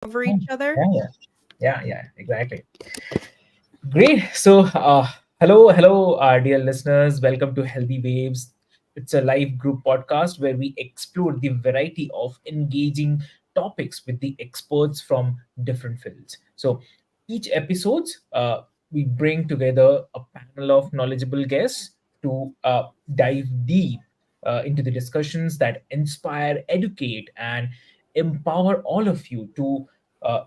over Yeah, each other. yeah, exactly. Great. So, hello, dear listeners. Welcome to Healthy Waves. It's a live group podcast where we explore the variety of engaging topics with the experts from different fields. So, each episode, we bring together a panel of knowledgeable guests to dive deep into the discussions that inspire, educate, and empower all of you to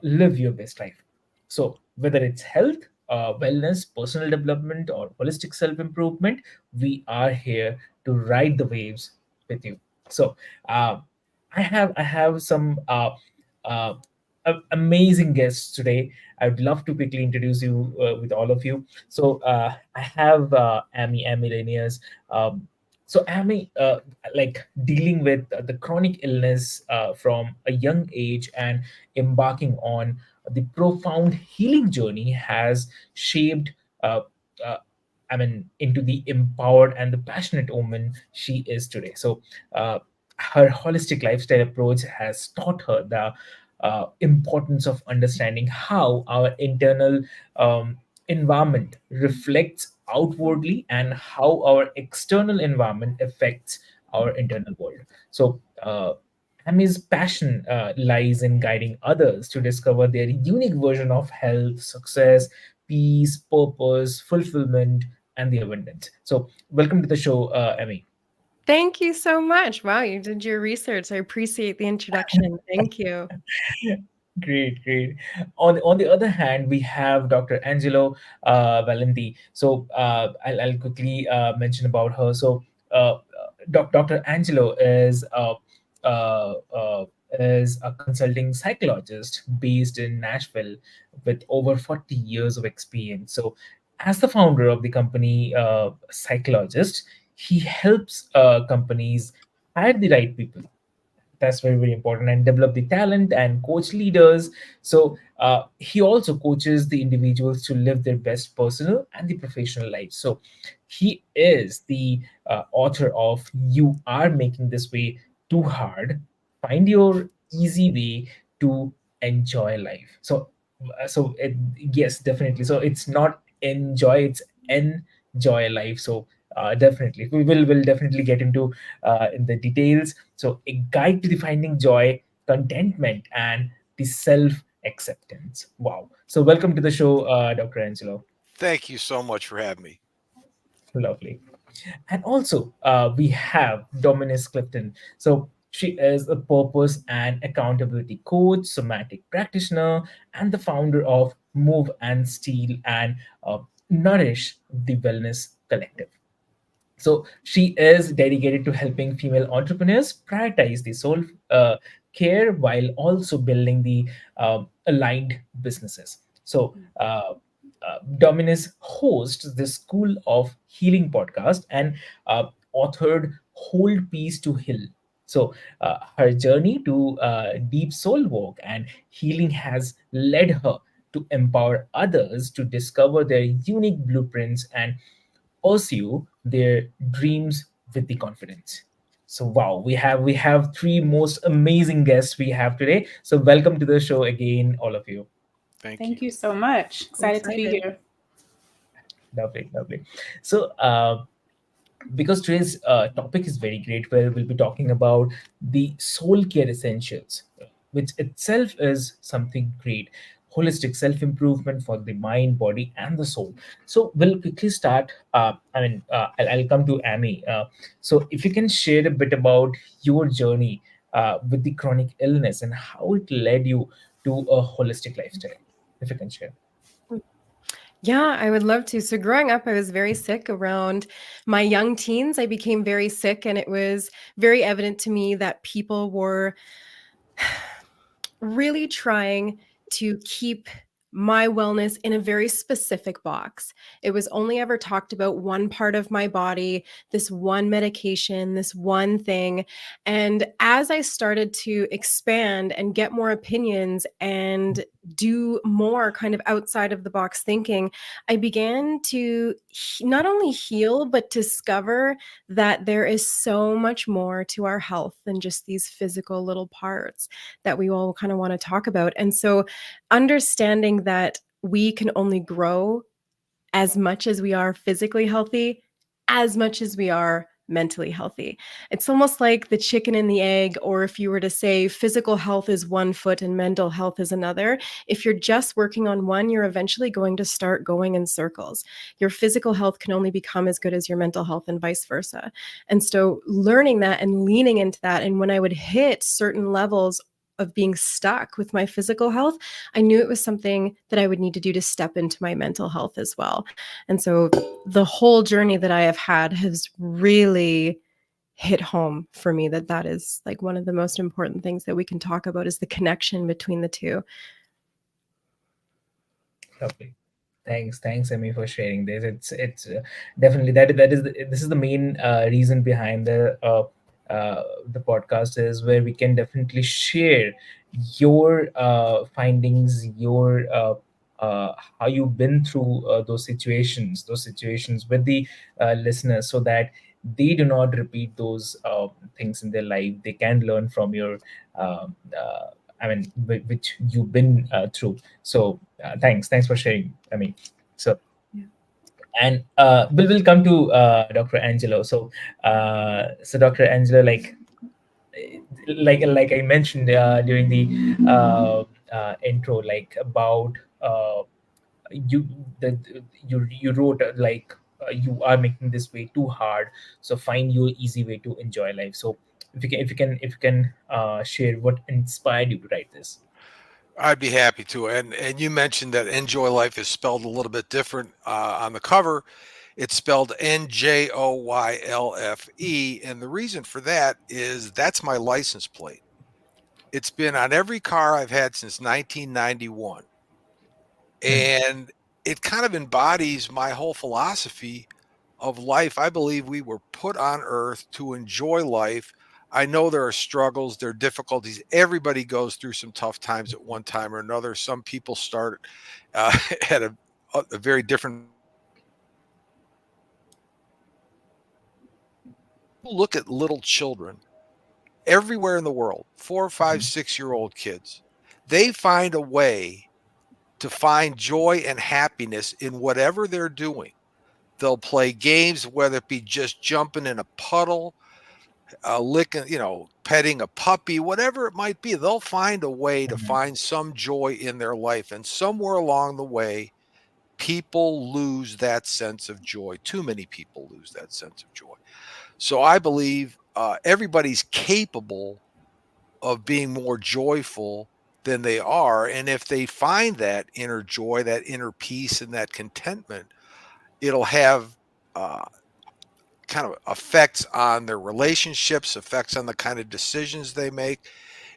live your best life. So, whether it's health, wellness, personal development, or holistic self improvement, we are here to ride the waves with you. So, uh, I have some uh, amazing guests today. I would love to quickly introduce you with all of you. So, I have Amy Laniers. Um, so, Amy, like dealing with the chronic illness from a young age and embarking on the profound healing journey has shaped uh, uh, into the empowered and the passionate woman she is today. So her holistic lifestyle approach has taught her the importance of understanding how our internal environment reflects outwardly and how our external environment affects our internal world. So Ami's passion lies in guiding others to discover their unique version of health, success, peace, purpose, fulfillment, and the abundance. So, welcome to the show, Amy. Thank you so much. Wow, you did your research. I appreciate the introduction. Thank you. Great, great. On the other hand, we have Dr. Angelo Valenti. So I'll quickly mention about her. So Dr. Angelo uh, uh, is a consulting psychologist based in Nashville with over 40 years of experience. So as the founder of the company Psychologist, he helps companies hire the right people. That's very, very important, and develop the talent and coach leaders. So he also coaches the individuals to live their best personal and the professional lives. So he is the author of You Are Making This Way Too Hard, Find Your Easy Way to Enjoy Life. So yes, definitely, so it's not enjoy, it's enjoy life. So definitely will definitely get into in the details. So, a guide to the finding joy, contentment, and the self acceptance. Wow. So, welcome to the show, Dr. Angelo. Thank you so much for having me. Lovely. And also, we have Dominus Clifton. So, she is a purpose and accountability coach, somatic practitioner, and the founder of Move and Steel and Nourish the Wellness Collective. So she is dedicated to helping female entrepreneurs prioritize the soul care while also building the aligned businesses. So Dominus hosts the School of Healing podcast and authored Hold Peace to Heal. So her journey to deep soul work and healing has led her to empower others to discover their unique blueprints and pursue their dreams with the confidence. So wow, we have three most amazing guests we have today. So welcome to the show again, all of you. Thank Thank you. you so much. I'm Excited to be excited. here. Lovely, lovely. So because today's topic is very great, where we'll be talking about the soul care essentials, which itself is something great. Holistic self improvement for the mind, body, and the soul. So we'll quickly start. I'll come to Amy. So if you can share a bit about your journey with the chronic illness and how it led you to a holistic lifestyle, if you can share. Yeah, I would love to. So, growing up, I was very sick around my young teens. I became very sick, and it was very evident to me that people were really trying to keep my wellness in a very specific box. It was only ever talked about one part of my body, this one medication, this one thing. And as I started to expand and get more opinions and do more kind of outside of the box thinking, I began to not only heal, but discover that there is so much more to our health than just these physical little parts that we all kind of want to talk about. And so, understanding that we can only grow as much as we are physically healthy, as much as we are mentally healthy. It's almost like the chicken and the egg, or if you were to say physical health is one foot and mental health is another. If you're just working on one, you're eventually going to start going in circles. Your physical health can only become as good as your mental health, and vice versa. And so, learning that and leaning into that, and when I would hit certain levels of being stuck with my physical health, I knew it was something that I would need to do to step into my mental health as well. And so the whole journey that I have had has really hit home for me that that is like one of the most important things that we can talk about is the connection between the two. Lovely. Thanks, Emmy, for sharing this. It's definitely that is this is the main reason behind the podcast, is where we can definitely share your findings, your how you've been through those situations with the listeners, so that they do not repeat those things in their life. They can learn from your I mean, which you've been through. So thanks for sharing. I mean, so Yeah. and we'll come to Dr. Angelo. So Dr. Angelo, like I mentioned during the intro, like about you you wrote you are making this way too hard, so find your easy way to enjoy life. So if you can share what inspired you to write this. I'd be happy to. And you mentioned that enjoy life is spelled a little bit different on the cover. It's spelled Njoylfe, and the reason for that is that's my license plate. It's been on every car I've had since 1991, Hmm. and it kind of embodies my whole philosophy of life. I believe we were put on earth to enjoy life. I know there are struggles, there are difficulties. Everybody goes through some tough times at one time or another. Some people start at a very different. Look at little children everywhere in the world, 4, 5, Mhm. 6-year-old kids. They find a way to find joy and happiness in whatever they're doing. They'll play games, whether it be just jumping in a puddle, licking, petting a puppy, whatever it might be. They'll find a way to Mhm. find some joy in their life. And somewhere along the way, people lose that sense of joy. Too many people lose that sense of joy. So I believe everybody's capable of being more joyful than they are. And if they find that inner joy, that inner peace, and that contentment, it'll have uh, kind of effects on their relationships, effects on the kind of decisions they make,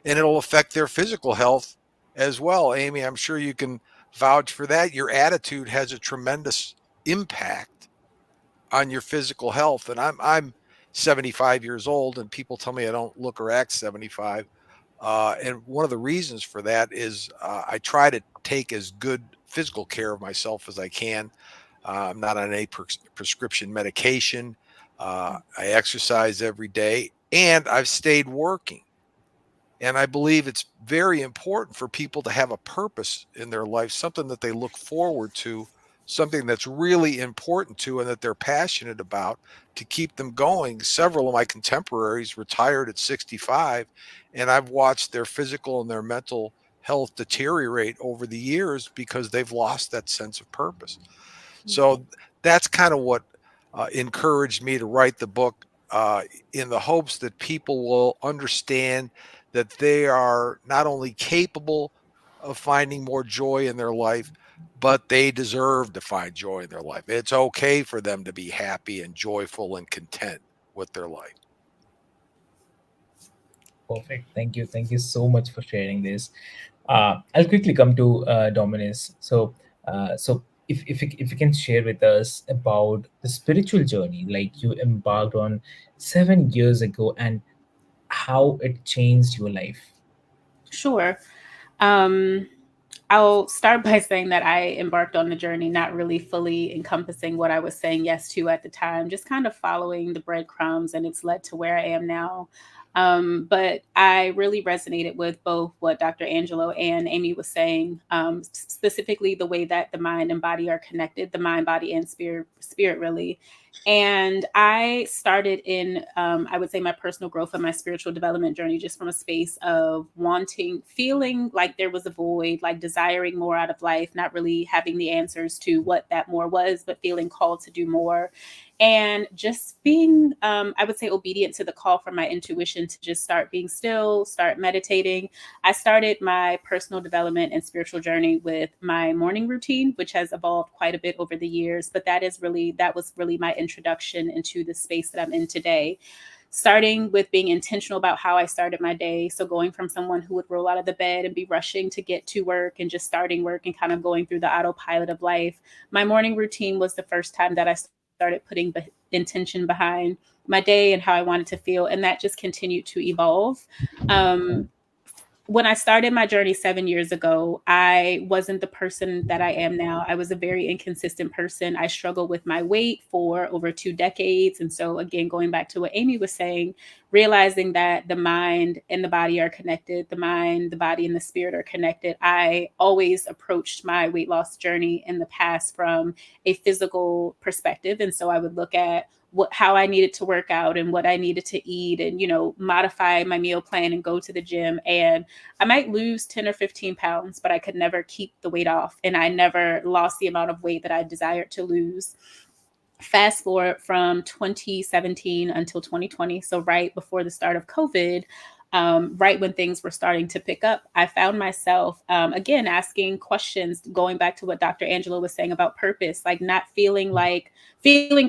and it'll affect their physical health as well. Amy, I'm sure you can vouch for that. Your attitude has a tremendous impact on your physical health. And I'm 75 years old, and people tell me I don't look or act 75. And one of the reasons for that is I try to take as good physical care of myself as I can. I'm not on any prescription medication. I exercise every day, and I've stayed working. And I believe it's very important for people to have a purpose in their life, something that they look forward to, something that's really important to and that they're passionate about to keep them going. Several of my contemporaries retired at 65, and I've watched their physical and their mental health deteriorate over the years because they've lost that sense of purpose. So that's kind of what encouraged me to write the book, in the hopes that people will understand that they are not only capable of finding more joy in their life, but they deserve to find joy in their life. It's okay for them to be happy and joyful and content with their life. Perfect. Thank you. Thank you so much for sharing this. I'll quickly come to Dominus. So if you can share with us about the spiritual journey like you embarked on 7 years ago and how it changed your life. Sure. Um, I'll start by saying that I embarked on the journey not really fully encompassing what I was saying yes to at the time, just kind of following the breadcrumbs, and it's led to where I am now. But I really resonated with both what Dr. Angelo and Amy was saying, specifically the way that the mind and body are connected, the mind, body, and spirit really. And I started in, I would say, my personal growth and my spiritual development journey just from a space of wanting, feeling like there was a void, like desiring more out of life, not really having the answers to what that more was, but feeling called to do more. And just being, I would say, obedient to the call from my intuition to just start being still, start meditating. I started my personal development and spiritual journey with my morning routine, which has evolved quite a bit over the years. But that was really my introduction into the space that I'm in today. Starting with being intentional about how I started my day. So going from someone who would roll out of the bed and be rushing to get to work and just starting work and kind of going through the autopilot of life. My morning routine was the first time that I started putting intention behind my day and how I wanted to feel. And that just continued to evolve. Um, when I started my journey 7 years ago, I wasn't the person that I am now. I was a very inconsistent person. I struggled with my weight for over 2 decades. And so, again, going back to what Amy was saying, realizing that the mind and the body are connected, the mind, the body, and the spirit are connected. I always approached my weight loss journey in the past from a physical perspective. And so I would look at how I needed to work out and what I needed to eat and, modify my meal plan and go to the gym. And I might lose 10 or 15 pounds, but I could never keep the weight off. And I never lost the amount of weight that I desired to lose. Fast forward from 2017 until 2020, so right before the start of COVID, right when things were starting to pick up, I found myself again asking questions, going back to what Dr. Angela was saying about purpose, like not feeling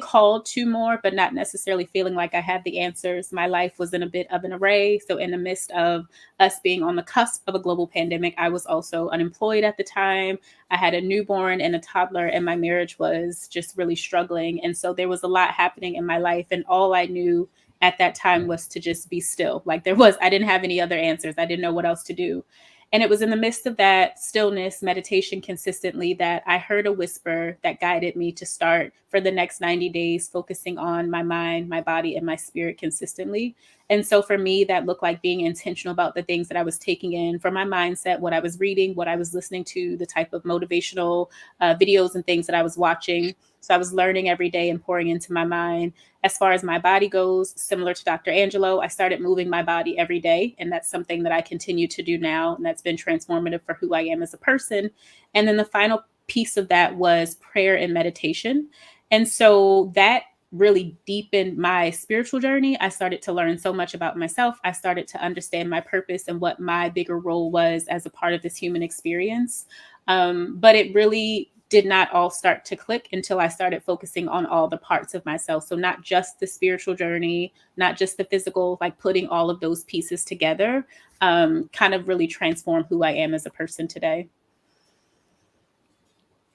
called to more, but not necessarily feeling like I had the answers. My life was in a bit of an array. So, in the midst of us being on the cusp of a global pandemic, I was also unemployed at the time. I had a newborn and a toddler, and my marriage was just really struggling. And so there was a lot happening in my life. And all I knew at that time was to just be still. I didn't have any other answers. I didn't know what else to do. And it was in the midst of that stillness, meditation consistently, that I heard a whisper that guided me to start for the next 90 days, focusing on my mind, my body, and my spirit consistently. And so for me, that looked like being intentional about the things that I was taking in for my mindset, what I was reading, what I was listening to, the type of motivational videos and things that I was watching. So I was learning every day and pouring into my mind. As far as my body goes, similar to Dr. Angelo, I started moving my body every day. And that's something that I continue to do now. And that's been transformative for who I am as a person. And then the final piece of that was prayer and meditation. And so that really deepened my spiritual journey. I started to learn so much about myself. I started to understand my purpose and what my bigger role was as a part of this human experience. But it really did not all start to click until I started focusing on all the parts of myself. So, not just the spiritual journey, not just the physical, like putting all of those pieces together, kind of really transform who I am as a person today.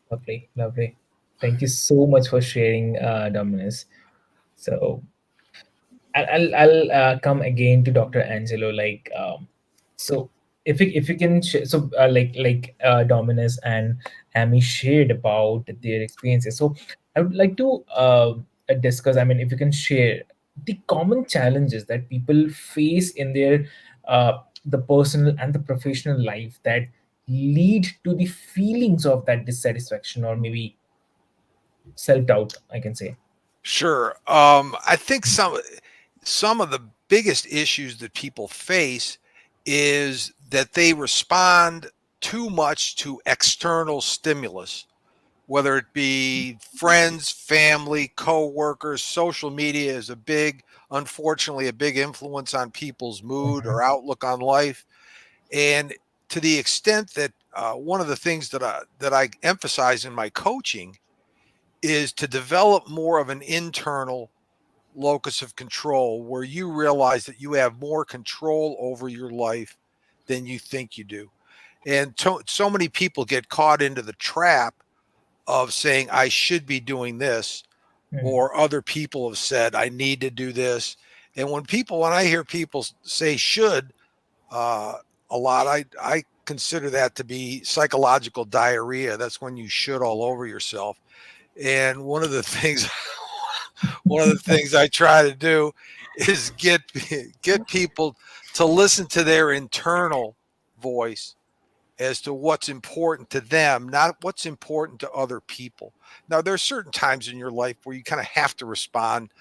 Lovely, lovely. Thank you so much for sharing, Dominus. So I'll come again to Dr. Angelo. So if you can Dominus and Amy shared about their experiences. So I would like to discuss. I mean, if you can share the common challenges that people face in their the personal and the professional life that lead to the feelings of that dissatisfaction or maybe self doubt. I can say. Sure. I think some of the biggest issues that people face is that they respond too much to external stimulus, whether it be friends, family, coworkers. Social media is unfortunately, a big influence on people's mood Mhm. or outlook on life. And to the extent that one of the things that I emphasize in my coaching is to develop more of an internal locus of control where you realize that you have more control over your life than you think you do. And so many people get caught into the trap of saying, I should be doing this, Mm. or other people have said, I need to do this. And when I hear people say should uh, a lot, I consider that to be psychological diarrhea. That's when you should all over yourself. And one of the things I try to do is get people to listen to their internal voice as to what's important to them, not what's important to other people. Now, there are certain times in your life where you kind of have to respond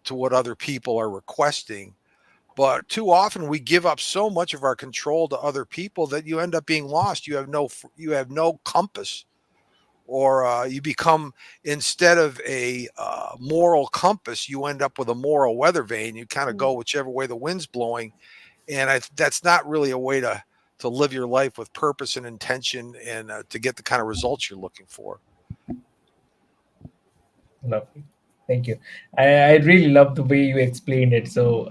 to what other people are requesting, but too often we give up so much of our control to other people that you end up being lost. You have no compass, or you become, instead of a moral compass, you end up with a moral weather vane. You kind of go whichever way the wind's blowing, and that's not really a way to live your life with purpose and intention, and to get the kind of results you're looking for. Lovely. Thank you. I really love the way you explained it. So,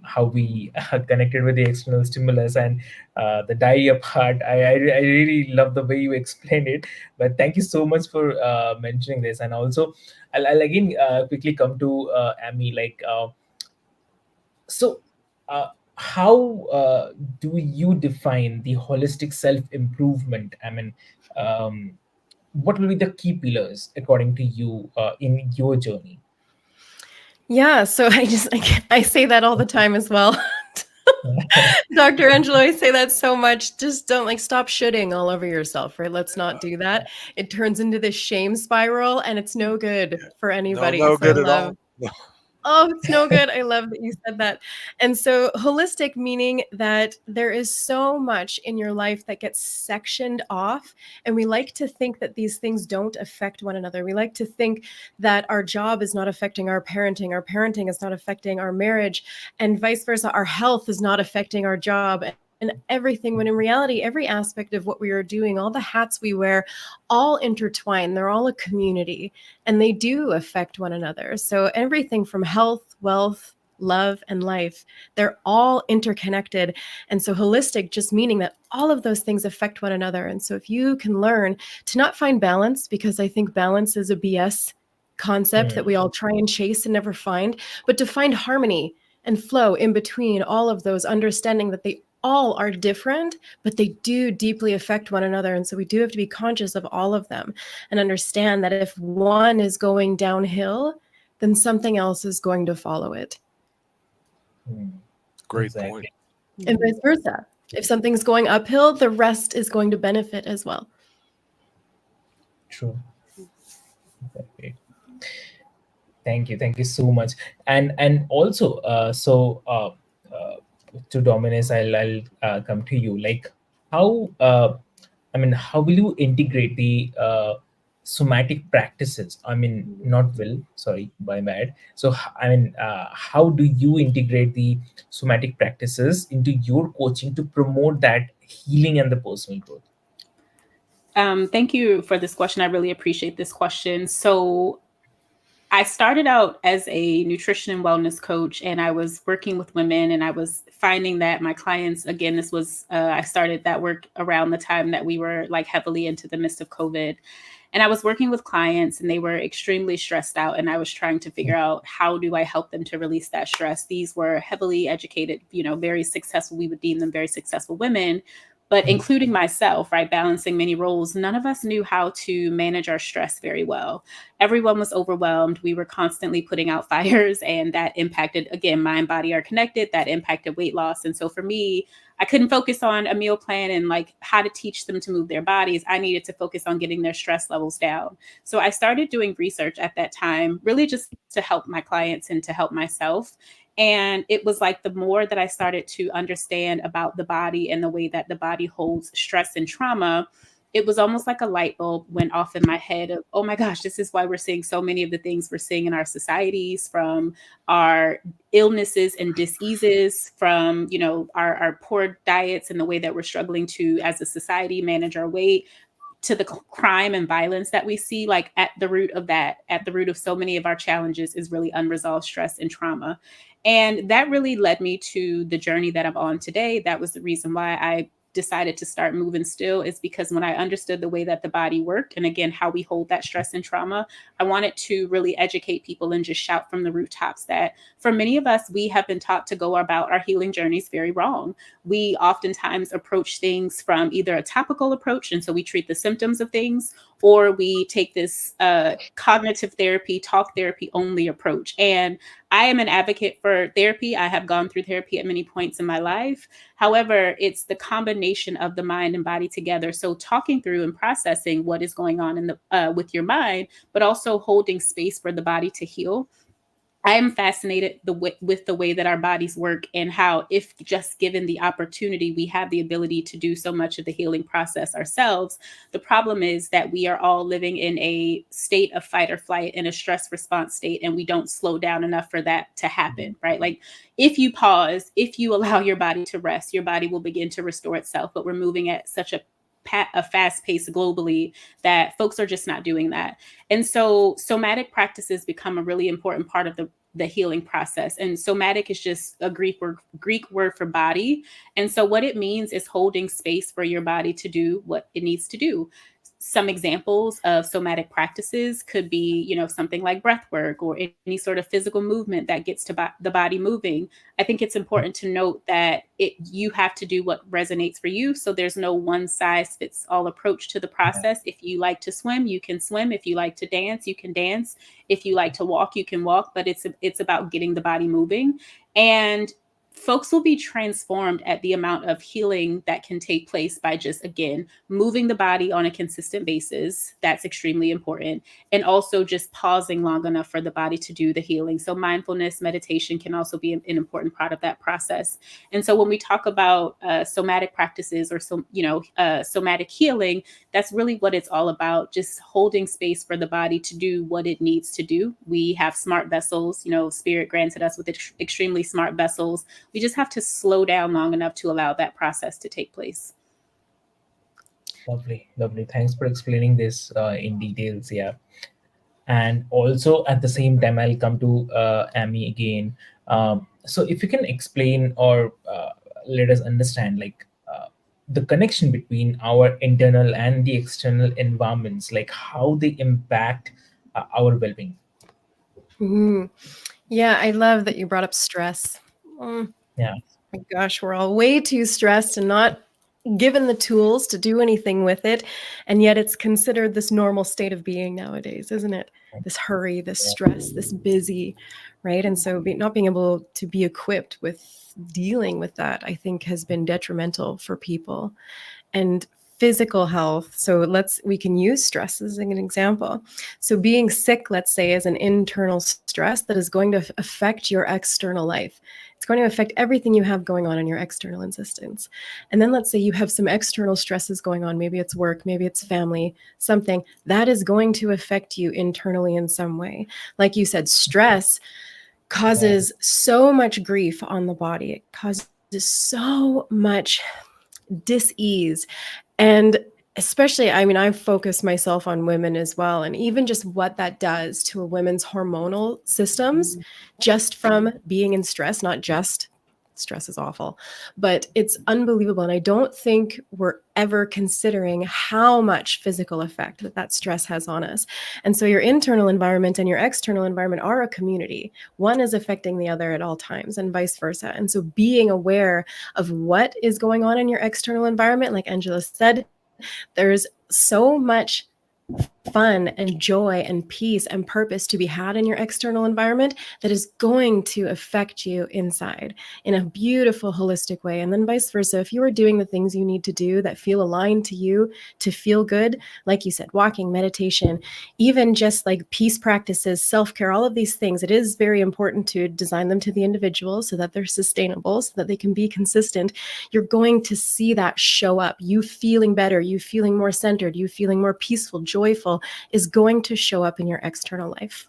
how we are connected with the external stimulus and the diarrhea part. I really love the way you explained it. But thank you so much for mentioning this. And also, I'll again quickly come to Amy. So, how do you define the holistic self improvement? I mean, um, what will be the key pillars according to you in your journey? Yeah, so I say that all the time as well. Dr. Angelo, I say that so much. Just don't stop shooting all over yourself, right? Let's not do that. It turns into this shame spiral and it's no good for No, anybody. no So I good at love all. Oh, it's no good. I love that you said that. And so, holistic meaning that there is so much in your life that gets sectioned off. And we like to think that these things don't affect one another. We like to think that our job is not affecting our parenting is not affecting our marriage, and vice versa. Our health is not affecting our job. And everything, when in reality, every aspect of what we are doing, all the hats we wear, all intertwine. They're all a community and they do affect one another. So everything from health, wealth, love, and life, they're all interconnected. And so holistic just meaning that all of those things affect one another. And so if you can learn to not find balance, because I think balance is a BS concept that we all try and chase and never find, but to find harmony and flow in between all of those, understanding that they all are different, but they do deeply affect one another. And so we do have to be conscious of all of them and understand that if one is going downhill, then something else is going to follow it. Great point. Exactly. And vice versa. If something's going uphill, the rest is going to benefit as well. True. Exactly. Thank you so much. And also, to Dominus, I'll come to you. Like, how I mean, how will you integrate the somatic practices? I mean, not will, sorry, my bad. So, I mean, how do you integrate the somatic practices into your coaching to promote that healing and the personal growth? Thank you for this question. I really appreciate this question. So I started out as a nutrition and wellness coach, and I was working with women, and I was finding that my clients, again, this was, I started that work around the time that we were heavily into the midst of COVID. And I was working with clients and they were extremely stressed out. And I was trying to figure out, how do I help them to release that stress? These were heavily educated, very successful, we would deem them very successful women, but including myself, right? Balancing many roles. None of us knew how to manage our stress very well. Everyone was overwhelmed. We were constantly putting out fires, and that impacted, again, mind, body are connected. That impacted weight loss. And so for me, I couldn't focus on a meal plan and how to teach them to move their bodies. I needed to focus on getting their stress levels down. So I started doing research at that time, really just to help my clients and to help myself. And it was the more that I started to understand about the body and the way that the body holds stress and trauma, it was almost like a light bulb went off in my head of, oh my gosh, this is why we're seeing so many of the things we're seeing in our societies, from our illnesses and diseases, from, our poor diets and the way that we're struggling to, as a society, manage our weight, to the crime and violence that we see. At the root of so many of our challenges is really unresolved stress and trauma. And that really led me to the journey that I'm on today. That was the reason why I decided to start moving still is because when I understood the way that the body worked, and again, how we hold that stress and trauma, I wanted to really educate people and just shout from the rooftops that for many of us, we have been taught to go about our healing journeys very wrong. We oftentimes approach things from either a topical approach, and so we treat the symptoms of things, or we take this cognitive therapy, talk therapy only approach. And I am an advocate for therapy. I have gone through therapy at many points in my life. However, it's the combination of the mind and body together. So talking through and processing what is going on in the with your mind, but also holding space for the body to heal. I am fascinated with the way that our bodies work, and how, if just given the opportunity, we have the ability to do so much of the healing process ourselves. The problem is that we are all living in a state of fight or flight, in a stress response state, and we don't slow down enough for that to happen, right? Like, if you pause, if you allow your body to rest, your body will begin to restore itself. But we're moving at such a fast pace globally that folks are just not doing that. And so somatic practices become a really important part of the healing process. And somatic is just a Greek word for body. And so what it means is holding space for your body to do what it needs to do. Some examples of somatic practices could be, something like breath work, or any sort of physical movement that gets to the body moving. I think it's important to note that you have to do what resonates for you. So there's no one size fits all approach to the process. If you like to swim, you can swim. If you like to dance, you can dance. If you like to walk, you can walk. But it's about getting the body moving. And folks will be transformed at the amount of healing that can take place by just, again, moving the body on a consistent basis. That's extremely important. And also just pausing long enough for the body to do the healing. So mindfulness, meditation can also be an important part of that process. And so when we talk about somatic practices, or somatic healing, that's really what it's all about. Just holding space for the body to do what it needs to do. We have smart vessels, Spirit granted us with extremely smart vessels. We just have to slow down long enough to allow that process to take place. Lovely, lovely. Thanks for explaining this in details. Yeah. And also at the same time, I'll come to Amy again. So if you can explain, or let us understand, like the connection between our internal and the external environments, like how they impact our well-being. Mhm. Yeah, I love that you brought up stress. Yeah. My gosh, we're all way too stressed and not given the tools to do anything with it. And yet it's considered this normal state of being nowadays, isn't it? This hurry, this stress, this busy, right? And so not being able to be equipped with dealing with that, I think, has been detrimental for people. And physical health. So we can use stress as an example. So being sick, let's say, is an internal stress that is going to affect your external life. It's going to affect everything you have going on in your external existence. And then let's say you have some external stresses going on. Maybe it's work, maybe it's family, something that is going to affect you internally in some way. Like you said, stress causes so much grief on the body. It causes so much dis-ease. And especially, I've focused myself on women as well. And even just what that does to a woman's hormonal systems, just from being in stress, not just stress is awful, but it's unbelievable. And I don't think we're ever considering how much physical effect that stress has on us. And so your internal environment and your external environment are a community. One is affecting the other at all times, and vice versa. And so being aware of what is going on in your external environment, like Angela said, there's so much fun and joy and peace and purpose to be had in your external environment that is going to affect you inside in a beautiful, holistic way. And then vice versa. If you are doing the things you need to do that feel aligned to you to feel good, like you said, walking, meditation, even just like peace practices, self-care, all of these things, it is very important to design them to the individual so that they're sustainable, so that they can be consistent. You're going to see that show up. You feeling better, you feeling more centered, you feeling more peaceful, joyful, is going to show up in your external life.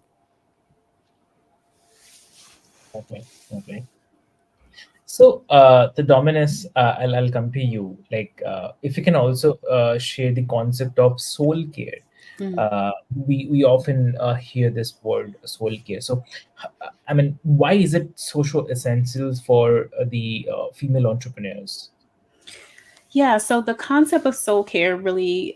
Okay. So the Dominus, I'll come to you. Like, if you can also share the concept of soul care. We often hear this word soul care. So, why is it so essential for the female entrepreneurs? Yeah, so the concept of soul care really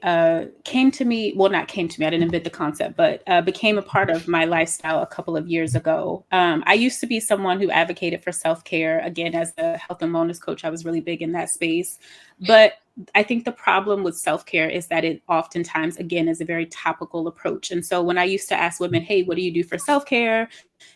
came to me. Well, not came to me, I didn't invent the concept, but became a part of my lifestyle a couple of years ago. I used to be someone who advocated for self care. Again, as a health and wellness coach, I was really big in that space. But I think the problem with self care is that it oftentimes, again, is a very topical approach. And so when I used to ask women, hey, what do you do for self care?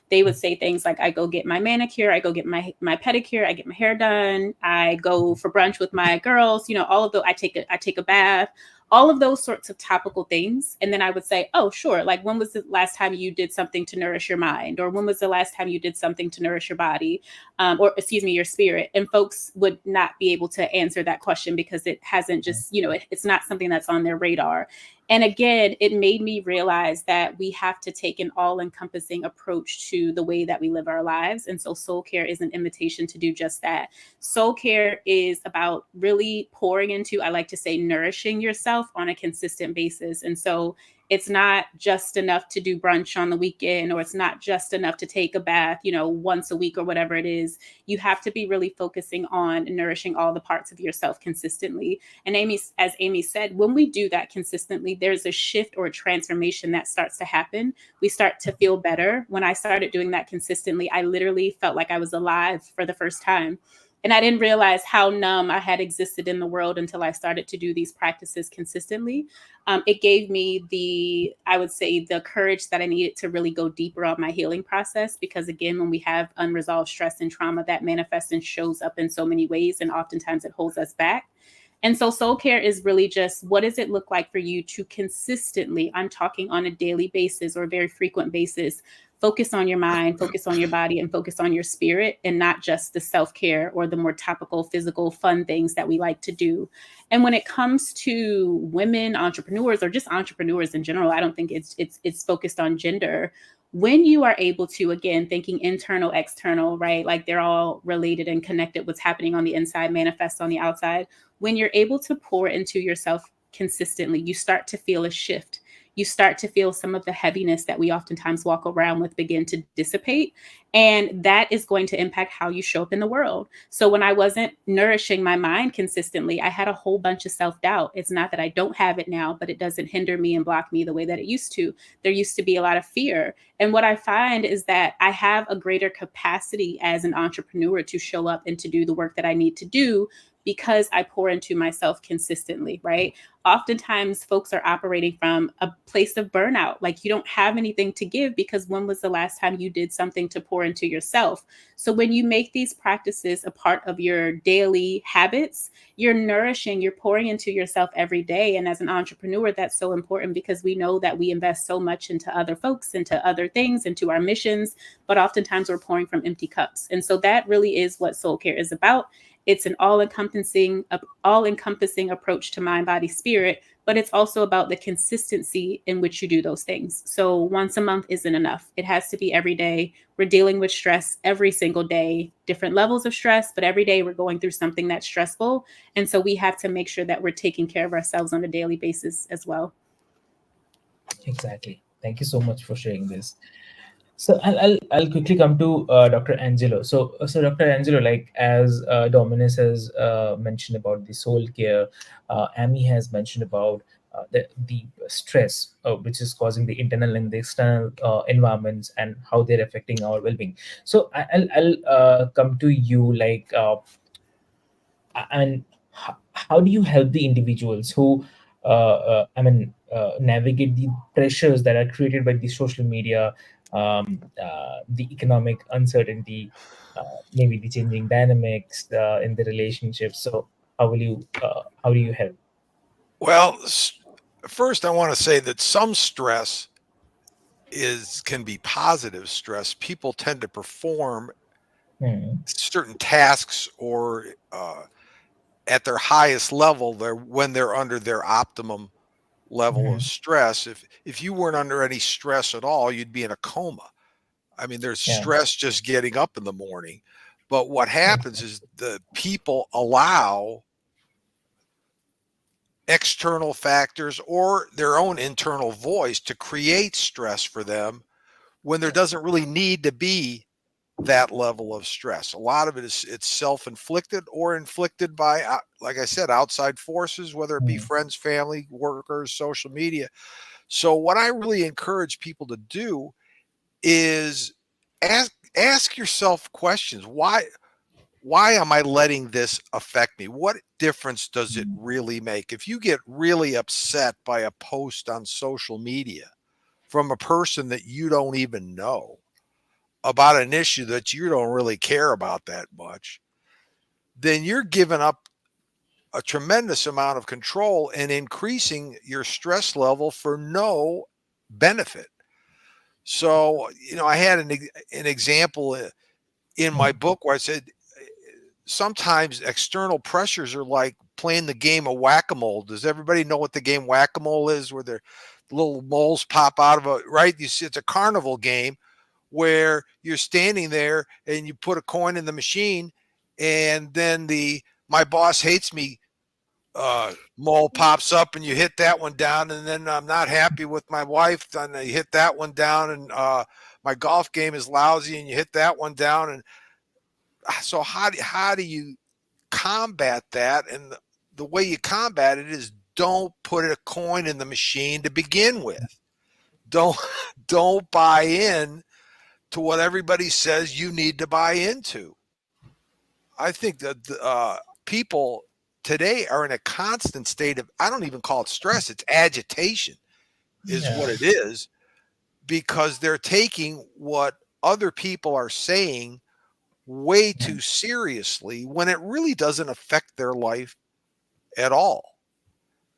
They would say things like, I go get my manicure, I go get my pedicure, I get my hair done, I go for brunch with my girls, all of those. I take a bath, all of those sorts of topical things. And then I would say, oh, sure, like, when was the last time you did something to nourish your mind, or when was the last time you did something to nourish your body, or excuse me, your spirit? And folks would not be able to answer that question because it hasn't just, it's not something that's on their radar. And again, it made me realize that we have to take an all encompassing approach to the way that we live our lives. And so soul care is an invitation to do just that. Soul care is about really pouring into, I like to say, nourishing yourself on a consistent basis. And so it's not just enough to do brunch on the weekend, or it's not just enough to take a bath, once a week or whatever it is. You have to be really focusing on nourishing all the parts of yourself consistently. And as Amy said, when we do that consistently, there's a shift or a transformation that starts to happen. We start to feel better. When I started doing that consistently, I literally felt like I was alive for the first time. And I didn't realize how numb I had existed in the world until I started to do these practices consistently. It gave me I would say, the courage that I needed to really go deeper on my healing process. Because again, when we have unresolved stress and trauma, that manifests and shows up in so many ways, and oftentimes it holds us back. And so soul care is really just, what does it look like for you to consistently, I'm talking on a daily basis or a very frequent basis, focus on your mind, focus on your body, and focus on your spirit, and not just the self-care or the more topical, physical, fun things that we like to do. And when it comes to women entrepreneurs, or just entrepreneurs in general, I don't think it's focused on gender. When you are able to, again, thinking internal, external, right? Like, they're all related and connected. What's happening on the inside manifests on the outside. When you're able to pour into yourself consistently, you start to feel a shift. You start to feel some of the heaviness that we oftentimes walk around with begin to dissipate. And that is going to impact how you show up in the world. So when I wasn't nourishing my mind consistently, I had a whole bunch of self-doubt. It's not that I don't have it now, but it doesn't hinder me and block me the way that it used to. There used to be a lot of fear. And what I find is that I have a greater capacity as an entrepreneur to show up and to do the work that I need to do, because I pour into myself consistently, right? Oftentimes folks are operating from a place of burnout. Like, you don't have anything to give, because when was the last time you did something to pour into yourself? So when you make these practices a part of your daily habits, you're nourishing, you're pouring into yourself every day. And as an entrepreneur, that's so important, because we know that we invest so much into other folks, into other things, into our missions, but oftentimes we're pouring from empty cups. And so that really is what soul care is about. It's an all-encompassing approach to mind, body, spirit, but it's also about the consistency in which you do those things. So once a month isn't enough. It has to be every day. We're dealing with stress every single day, different levels of stress, but every day we're going through something that's stressful. And so we have to make sure that we're taking care of ourselves on a daily basis as well. Exactly. Thank you so much for sharing this. So I'll quickly come to Dr. Angelo. So Dr. Angelo, like, as Dominus has mentioned about the soul care, Amy has mentioned about the stress which is causing the internal and the external environments, and how they're affecting our well-being. So I'll come to you, like, and how do you help the individuals who navigate the pressures that are created by the social media, the economic uncertainty, maybe the changing dynamics in the relationships? So how do you help? Well, first, I want to say that some stress can be positive stress. People tend to perform Hmm. certain tasks, or at their highest level, when they're under their optimum level of Hmm. stress. If you weren't under any stress at all, you'd be in a coma. I mean, there's Yeah. stress just getting up in the morning. But what happens is the people allow external factors or their own internal voice to create stress for them, when there doesn't really need to be that level of stress. A lot of it is it's self-inflicted or inflicted by, like I said, outside forces, whether it be Mm. friends, family, workers, social media. So what I really encourage people to do is ask yourself questions. Why am I letting this affect me? What difference does it Mm. really make? If you get really upset by a post on social media from a person that you don't even know about an issue that you don't really care about that much, then you're giving up a tremendous amount of control and increasing your stress level for no benefit. So, I had an example in my Mm. book where I said sometimes external pressures are like playing the game of whack-a-mole. Does everybody know what the game whack-a-mole is, where the little moles pop out of a, right? You see, it's a carnival game where you're standing there and you put a coin in the machine, and then the my boss hates me mole pops up, and you hit that one down, and then I'm not happy with my wife, and you hit that one down, and my golf game is lousy, and you hit that one down. And so how do you combat that? And the way you combat it is don't put a coin in the machine to begin with. Don't don't buy in to what everybody says you need to buy into. I think that people today are in a constant state of, I don't even call it stress, it's agitation is Yeah. what it is, because they're taking what other people are saying way too Mm. seriously when it really doesn't affect their life at all.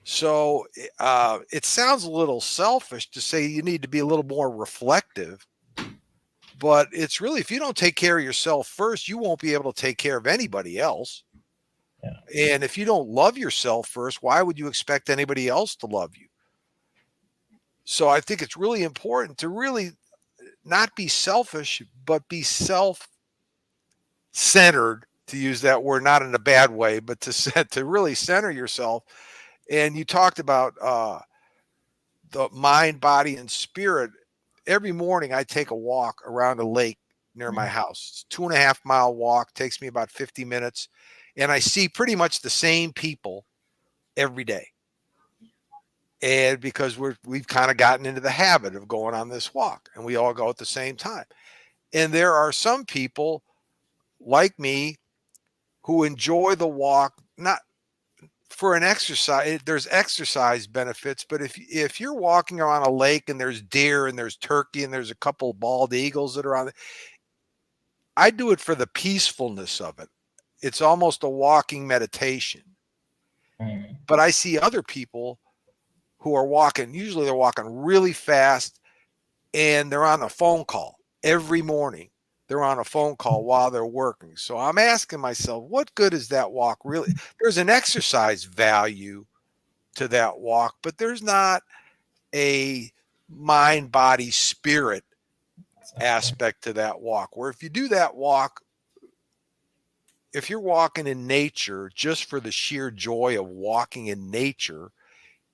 So it sounds a little selfish to say you need to be a little more reflective, but it's really, if you don't take care of yourself first, you won't be able to take care of anybody else. Yeah. And if you don't love yourself first, why would you expect anybody else to love you? So I think it's really important to really not be selfish, but be self centered, to use that word, not in a bad way, but to to really center yourself. And you talked about the mind, body, and spirit. Every morning I take a walk around a lake near my Mm. house. It's 2.5 mile walk, takes me about 50 minutes. And I see pretty much the same people every day. And because we've kind of gotten into the habit of going on this walk, and we all go at the same time. And there are some people like me who enjoy the walk, not for an exercise. There's exercise benefits, but if you're walking around a lake and there's deer and there's turkey and there's a couple of bald eagles that are on it, I do it for the peacefulness of it. It's almost a walking meditation. Mm. But I see other people who are walking, usually they're walking really fast, and they're on a phone call every morning. They're on a phone call while they're working. So I'm asking myself, what good is that walk really? There's an exercise value to that walk, but there's not a mind, body, spirit Exactly. aspect to that walk. Where if you do that walk, if you're walking in nature just for the sheer joy of walking in nature,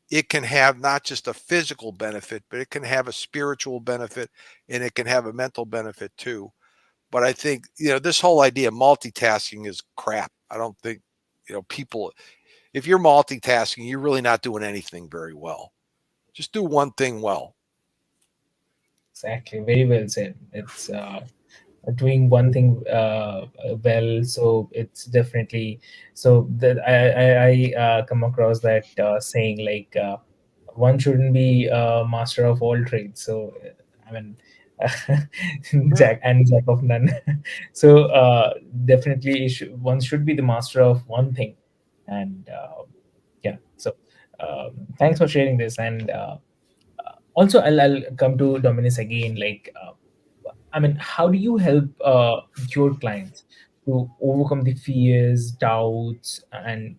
it can have not just a physical benefit, but it can have a spiritual benefit, and it can have a mental benefit too. But I think, this whole idea of multitasking is crap. I don't think, people, if you're multitasking, you're really not doing anything very well. Just do one thing well. Exactly. Very well said. It's doing one thing well, so it's definitely, so that I come across that saying, like, one shouldn't be a master of all trades. So I mean, Yeah. jack of none. So definitely one should be the master of one thing. And yeah, so thanks for sharing this. And also, I'll come to Dominus again. Like, I mean, how do you help your clients to overcome the fears, doubts, and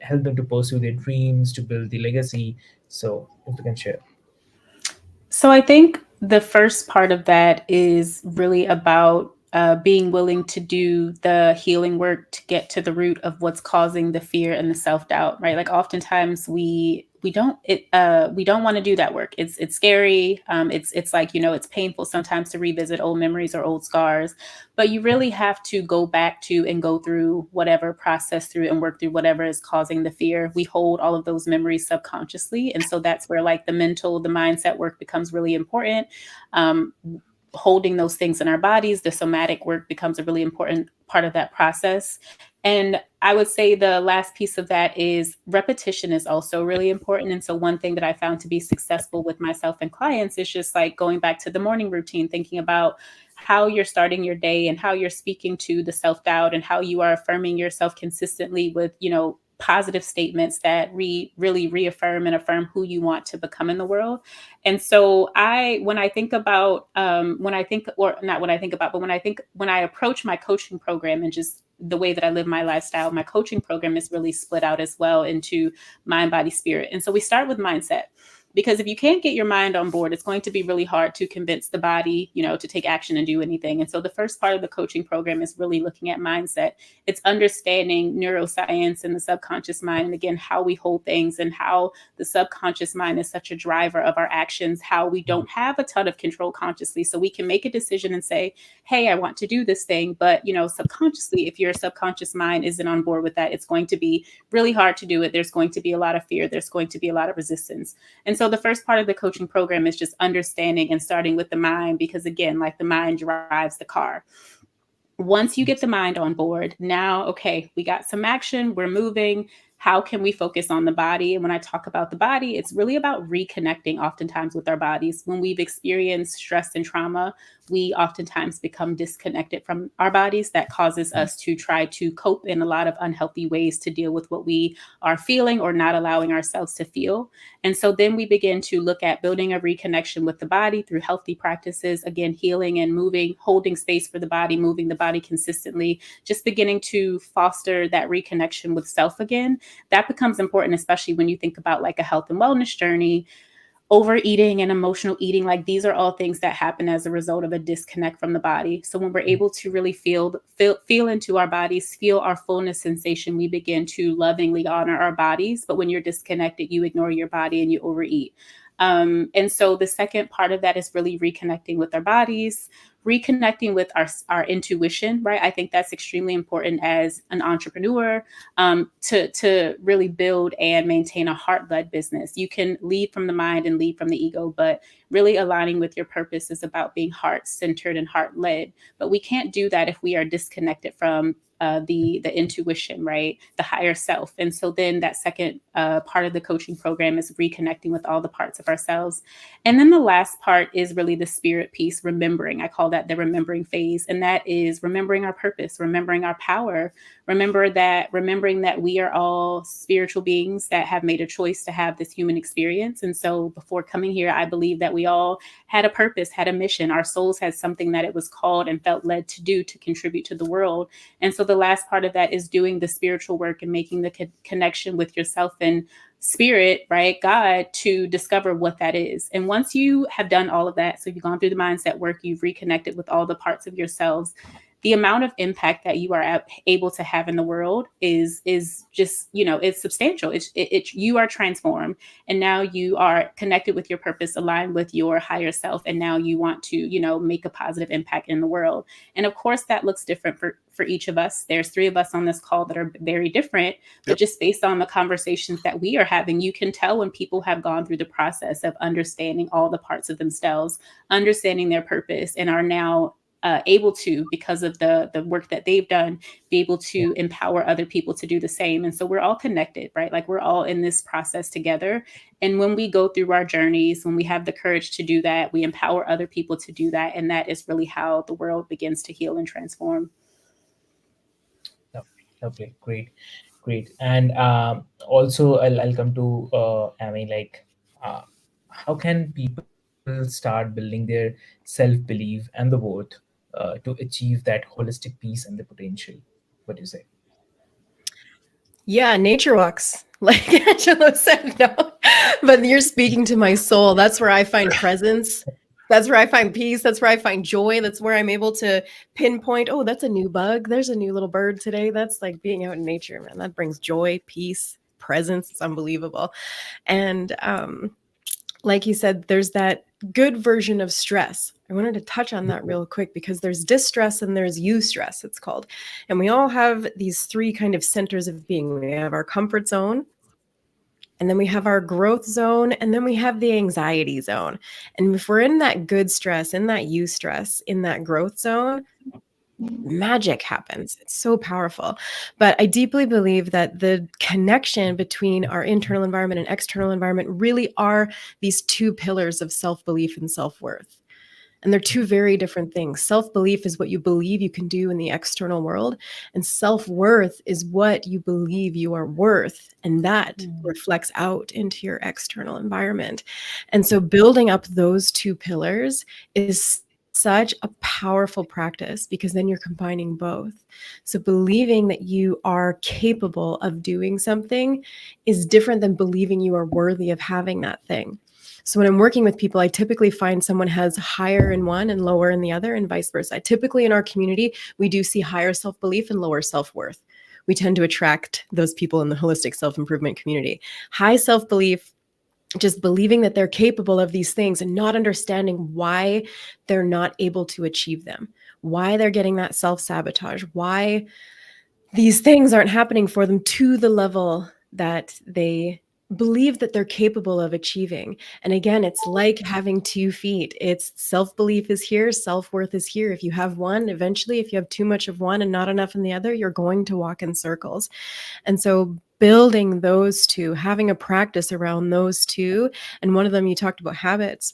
help them to pursue their dreams, to build the legacy? So, if you can share. So I think the first part of that is really about being willing to do the healing work to get to the root of what's causing the fear and the self doubt, right? Like oftentimes we don't want to do that work. It's scary. It's like, it's painful sometimes to revisit old memories or old scars, but you really have to go back to and go through whatever, process through and work through whatever is causing the fear. We hold all of those memories subconsciously, and so that's where like the mindset work becomes really important. um, Holding those things in our bodies, the somatic work becomes a really important part of that process. And I would say the last piece of that is repetition is also really important. And so one thing that I found to be successful with myself and clients is just like going back to the morning routine, thinking about how you're starting your day and how you're speaking to the self-doubt and how you are affirming yourself consistently with, positive statements that really reaffirm and affirm who you want to become in the world. And so when I think about, when I think, or not when I think about, but when I approach my coaching program and just the way that I live my lifestyle, my coaching program is really split out as well into mind, body, spirit. And so we start with mindset. Because if you can't get your mind on board, it's going to be really hard to convince the body, to take action and do anything. And so the first part of the coaching program is really looking at mindset. It's understanding neuroscience and the subconscious mind, and again, how we hold things and how the subconscious mind is such a driver of our actions, how we don't have a ton of control consciously. So we can make a decision and say, hey, I want to do this thing. But, subconsciously, if your subconscious mind isn't on board with that, it's going to be really hard to do it. There's going to be a lot of fear. There's going to be a lot of resistance. And so the first part of the coaching program is just understanding and starting with the mind, because again, like the mind drives the car. Once you get the mind on board, now, okay, we got some action, we're moving. How can we focus on the body? And when I talk about the body, it's really about reconnecting oftentimes with our bodies. When we've experienced stress and trauma, we oftentimes become disconnected from our bodies. That causes us to try to cope in a lot of unhealthy ways to deal with what we are feeling or not allowing ourselves to feel. And so then we begin to look at building a reconnection with the body through healthy practices, again, healing and moving, holding space for the body, moving the body consistently, just beginning to foster that reconnection with self again. That becomes important, especially when you think about like a health and wellness journey. Overeating and emotional eating, like these are all things that happen as a result of a disconnect from the body. So when we're able to really feel into our bodies, feel our fullness sensation, we begin to lovingly honor our bodies. But when you're disconnected, you ignore your body and you overeat. And so the second part of that is really reconnecting with our bodies, reconnecting with our intuition, right? I think that's extremely important as an entrepreneur, to really build and maintain a heart-led business. You can lead from the mind and lead from the ego, but really aligning with your purpose is about being heart-centered and heart-led. But we can't do that if we are disconnected from the intuition, right? The higher self. And so then that second part of the coaching program is reconnecting with all the parts of ourselves. And then the last part is really the spirit piece, remembering. I call that the remembering phase. And that is remembering our purpose, remembering our power, remembering that we are all spiritual beings that have made a choice to have this human experience. And so before coming here, I believe that we all had a purpose, had a mission. Our souls had something that it was called and felt led to do to contribute to the world. And so the last part of that is doing the spiritual work and making the connection with yourself and spirit, right? God, to discover what that is. And once you have done all of that, so you've gone through the mindset work, you've reconnected with all the parts of yourselves, the amount of impact that you are able to have in the world is just, it's substantial. It's you are transformed, and now you are connected with your purpose, aligned with your higher self, and now you want to, make a positive impact in the world. And of course, that looks different for each of us. There's 3 of us on this call that are very different, but just based on the conversations that we are having, you can tell when people have gone through the process of understanding all the parts of themselves, understanding their purpose, and are now able to, because of the work that they've done, be able to empower other people to do the same. And so we're all connected, right? Like we're all in this process together. And when we go through our journeys, when we have the courage to do that, we empower other people to do that. And that is really how the world begins to heal and transform. Lovely, great. And also, I'll come to Amy. Like, how can people start building their self-belief and the worth to achieve that holistic peace and the potential? What do you say? Yeah, nature walks, like Angelo said, no. But you're speaking to my soul. That's where I find presence. That's where I find peace. That's where I find joy. That's where I'm able to pinpoint, oh, that's a new bug. There's a new little bird today. That's like being out in nature, man. That brings joy, peace, presence. It's unbelievable. And like you said, there's that good version of stress. I wanted to touch on that real quick because there's distress and there's eustress, it's called. And we all have these three kind of centers of being. We have our comfort zone, and then we have our growth zone, and then we have the anxiety zone. And if we're in that good stress, in that eustress, in that growth zone, magic happens. It's so powerful. But I deeply believe that the connection between our internal environment and external environment really are these two pillars of self-belief and self-worth. And they're two very different things. Self-belief is what you believe you can do in the external world, and self-worth is what you believe you are worth, and that reflects out into your external environment. And so building up those two pillars is such a powerful practice because then you're combining both. So believing that you are capable of doing something is different than believing you are worthy of having that thing. So when I'm working with people, I typically find someone has higher in one and lower in the other, and vice versa. Typically in our community, we do see higher self-belief and lower self-worth. We tend to attract those people in the holistic self-improvement community. High self-belief, just believing that they're capable of these things and not understanding why they're not able to achieve them, why they're getting that self-sabotage, why these things aren't happening for them to the level that they believe that they're capable of achieving. And again, it's like having 2 feet. It's self-belief is here, self-worth is here. If you have one, eventually, if you have too much of one and not enough in the other, you're going to walk in circles. And so building those two, having a practice around those two, and one of them you talked about habits.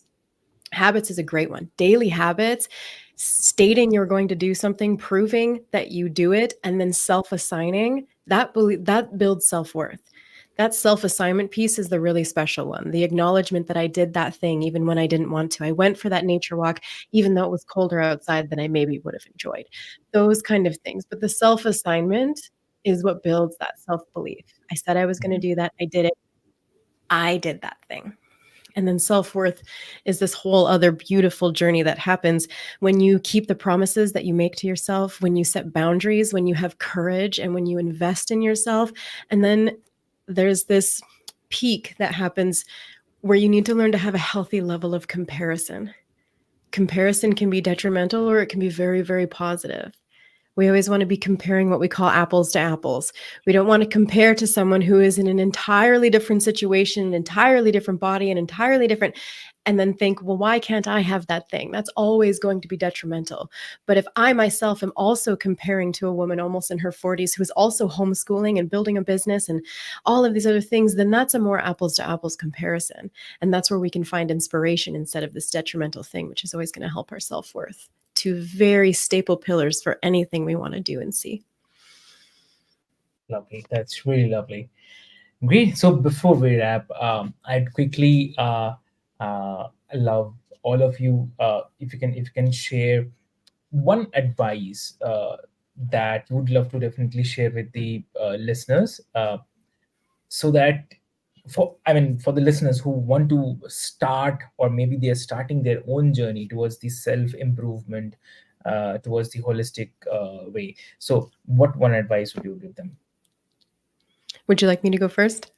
Habits is a great one. Daily habits, stating you're going to do something, proving that you do it, and then self-assigning, that builds self-worth. That self-assignment piece is the really special one. The acknowledgement that I did that thing even when I didn't want to. I went for that nature walk, even though it was colder outside than I maybe would have enjoyed. Those kind of things. But the self-assignment is what builds that self-belief. I said I was going to do that. I did it. I did that thing. And then self-worth is this whole other beautiful journey that happens when you keep the promises that you make to yourself, when you set boundaries, when you have courage, and when you invest in yourself. And then there's this peak that happens where you need to learn to have a healthy level of comparison. Comparison can be detrimental or it can be very, very positive. We always want to be comparing what we call apples to apples. We don't want to compare to someone who is in an entirely different situation, an entirely different body, an entirely different, and then think, well, why can't I have that thing? That's always going to be detrimental. But if I myself am also comparing to a woman almost in her 40s who is also homeschooling and building a business and all of these other things, then that's a more apples to apples comparison. And that's where we can find inspiration instead of this detrimental thing, which is always going to help our self-worth. Two very staple pillars for anything we want to do and see. Lovely. That's really lovely. Great. So before we wrap, I'd quickly love all of you if you can share one advice that you would love to definitely share with the listeners, so that for the listeners who want to start, or maybe they are starting their own journey towards the self improvement, towards the holistic way. So what one advice would you give them? Would you like me to go first?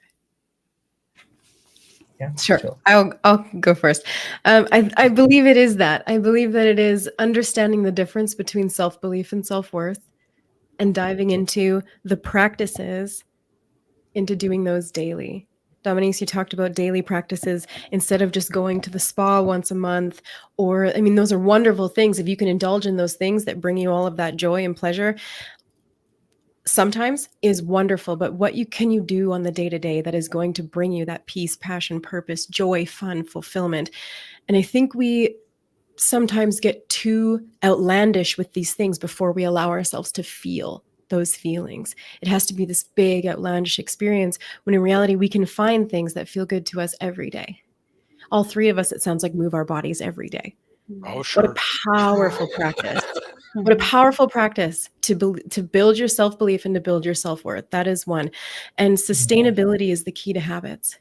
Yeah, sure. I'll go first. I believe it is that. I believe that it is understanding the difference between self-belief and self-worth and diving into the practices, into doing those daily. Dominique, you talked about daily practices instead of just going to the spa once a month, or, I mean, those are wonderful things. If you can indulge in those things that bring you all of that joy and pleasure, sometimes is wonderful, but what can you do on the day-to-day that is going to bring you that peace, passion, purpose, joy, fun, fulfillment? And I think we sometimes get too outlandish with these things before we allow ourselves to feel those feelings. It has to be this big outlandish experience, when in reality we can find things that feel good to us every day. All three of us, it sounds like, move our bodies every day. Oh, sure. What a powerful practice. What a powerful practice to build your self-belief and to build your self-worth. That is one. And sustainability is the key to habits.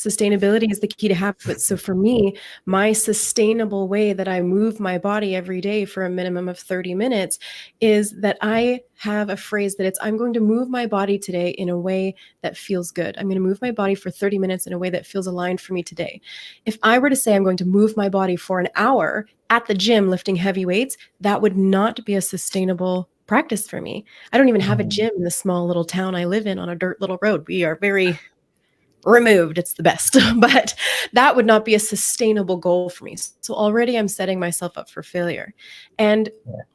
Sustainability is the key to habits. So for me, my sustainable way that I move my body every day for a minimum of 30 minutes is that I have a phrase that it's, I'm going to move my body today in a way that feels good. I'm going to move my body for 30 minutes in a way that feels aligned for me today. If I were to say I'm going to move my body for an hour at the gym lifting heavy weights, that would not be a sustainable practice for me. I don't even have a gym in the small little town I live in on a dirt little road. We are very removed. It's the best, but that would not be a sustainable goal for me. So already I'm setting myself up for failure. And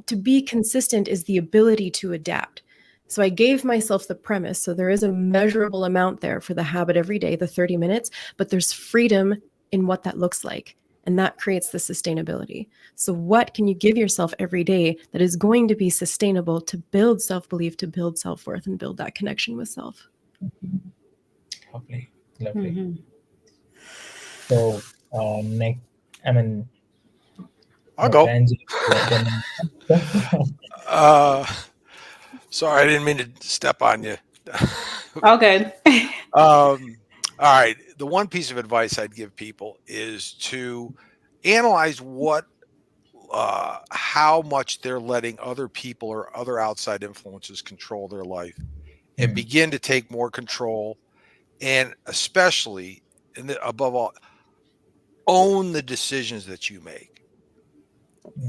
to be consistent is the ability to adapt. So I gave myself the premise. So there is a measurable amount there for the habit every day, the 30 minutes, but there's freedom in what that looks like. And that creates the sustainability. So what can you give yourself every day that is going to be sustainable to build self-belief, to build self-worth, and build that connection with self? Lovely, lovely. Mm-hmm. So, next, I mean, I'll Dr. go. Angie, then Uh, sorry, I didn't mean to step on you. All good. All right. The one piece of advice I'd give people is to analyze how much they're letting other people or other outside influences control their life, and begin to take more control, and especially, above all, own the decisions that you make.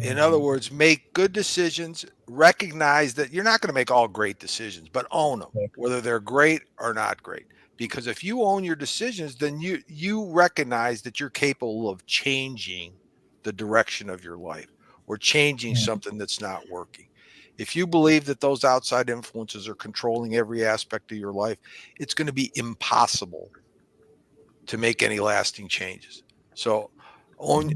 In other words, make good decisions, recognize that you're not going to make all great decisions, but own them, whether they're great or not great. Because if you own your decisions, then you recognize that you're capable of changing the direction of your life or changing something that's not working. If you believe that those outside influences are controlling every aspect of your life, it's going to be impossible to make any lasting changes. So own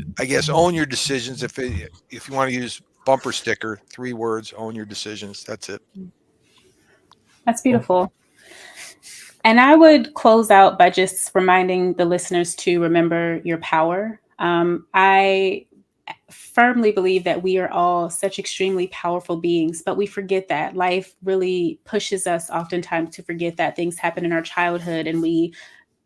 your decisions. If you want to use bumper sticker, 3 words, own your decisions. That's it. That's beautiful. And I would close out by just reminding the listeners to remember your power. I firmly believe that we are all such extremely powerful beings, but we forget that. Life really pushes us oftentimes to forget that things happen in our childhood and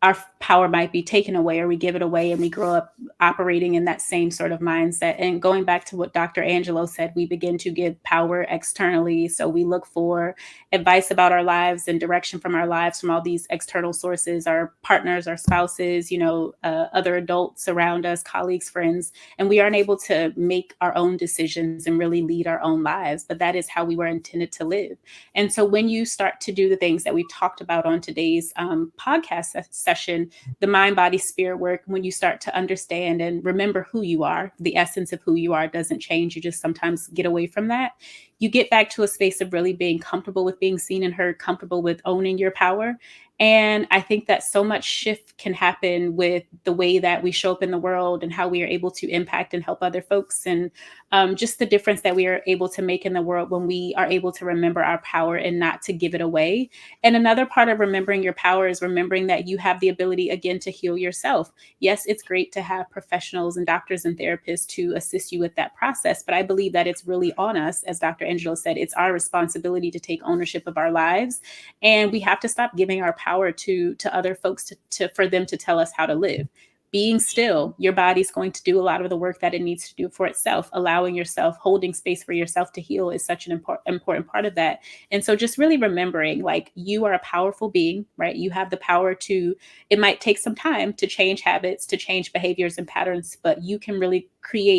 our power might be taken away, or we give it away and we grow up operating in that same sort of mindset. And going back to what Dr. Angelo said, we begin to give power externally. So we look for advice about our lives and direction from our lives from all these external sources, our partners, our spouses, other adults around us, colleagues, friends, and we aren't able to make our own decisions and really lead our own lives. But that is how we were intended to live. And so when you start to do the things that we talked about on today's podcast session, the mind, body, spirit work, when you start to understand and remember who you are, the essence of who you are doesn't change. You just sometimes get away from that. You get back to a space of really being comfortable with being seen and heard, comfortable with owning your power. And I think that so much shift can happen with the way that we show up in the world and how we are able to impact and help other folks, and just the difference that we are able to make in the world when we are able to remember our power and not to give it away. And another part of remembering your power is remembering that you have the ability, again, to heal yourself. Yes, it's great to have professionals and doctors and therapists to assist you with that process, but I believe that it's really on us. As Dr. Angelo said, it's our responsibility to take ownership of our lives, and we have to stop giving our power to other folks for them to tell us how to live. Being still, your body's going to do a lot of the work that it needs to do for itself. Allowing yourself, holding space for yourself to heal is such an important part of that. And so just really remembering, like, you are a powerful being, right? You have the power it might take some time to change habits, to change behaviors and patterns, but you can really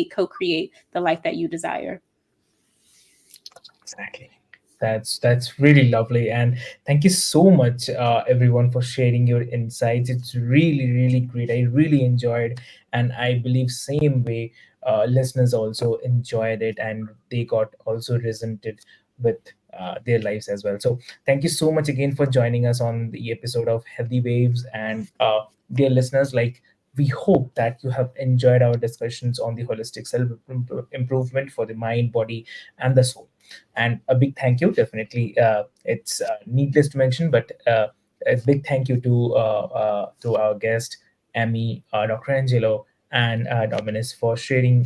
co-create the life that you desire. Exactly. That's really lovely, and thank you so much, everyone, for sharing your insights. It's really great. I really enjoyed, and I believe same way listeners also enjoyed it, and they got also resonated with their lives as well. So thank you so much again for joining us on the episode of Healthy Waves, and dear listeners, like, we hope that you have enjoyed our discussions on the holistic self improvement for the mind, body, and the soul. And a big thank you, definitely, it's needless to mention, but a big thank you to our guest Amy, Dr. Angelo, and Dominus for sharing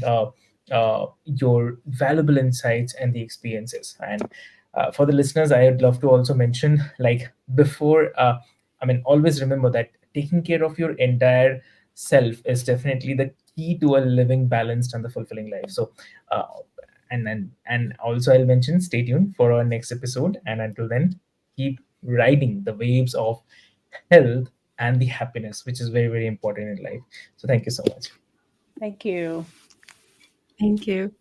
your valuable insights and the experiences. And for the listeners, I would love to also mention, like, before, I mean, always remember that taking care of your entire self is definitely the key to a living balanced and the fulfilling life. So uh, and also I'll mention, stay tuned for our next episode, and until then, keep riding the waves of health and the happiness, which is very, very important in life. So thank you so much. Thank you. Thank you.